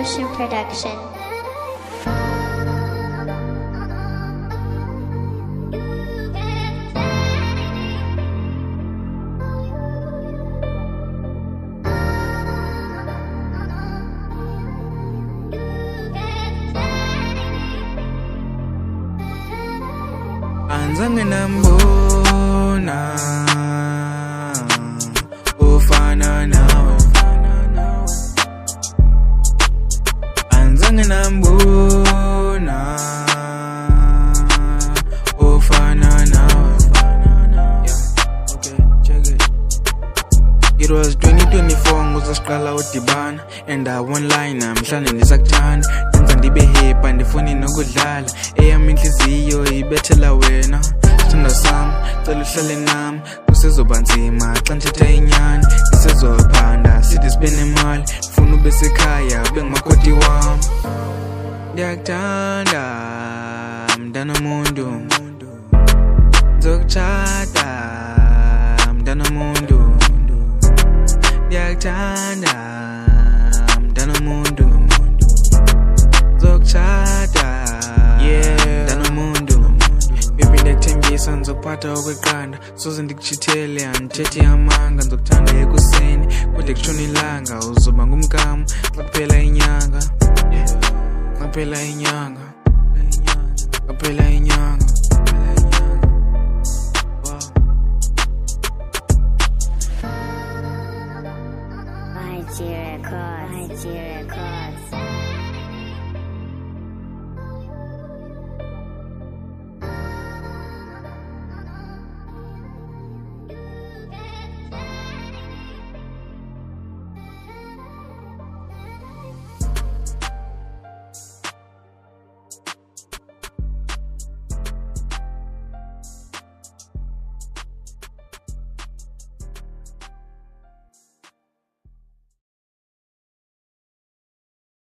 Ocean Production. Anzange nambona ufana nawe, anzange nambona ufana nawe. Yeah, okay, check it. It was 2024 nguzasiqala udibana and I won't lie namhlanje ndisakuthanda. Yenza ndibe happy ndifuni nokudlala, eyami inhliziyo ibethela wena. Sithando sami cela uhlale nami, kusezoba nzima xa ndithetha inyani. Sisezophanda sithi sibe nemali, ndifuna ube sekhaya ube ngumakoti wami. Ndiyakuthanda mntanamuntu, ndizokutshata mntanamuntu. Ndiyakuthanda mntanamuntu, ndizokutshata mntanamuntu. Baby ndiyakuthembisa ndizokuphatha okweqanda, soze ndikuchithele andithethi amanga. Ndizokuthanda ekuseni kude kutshona ilanga, uzoba ngumkam xa kuphela inyanga. Xa kuphela inyanga, xa kuphela inyanga. YG Records.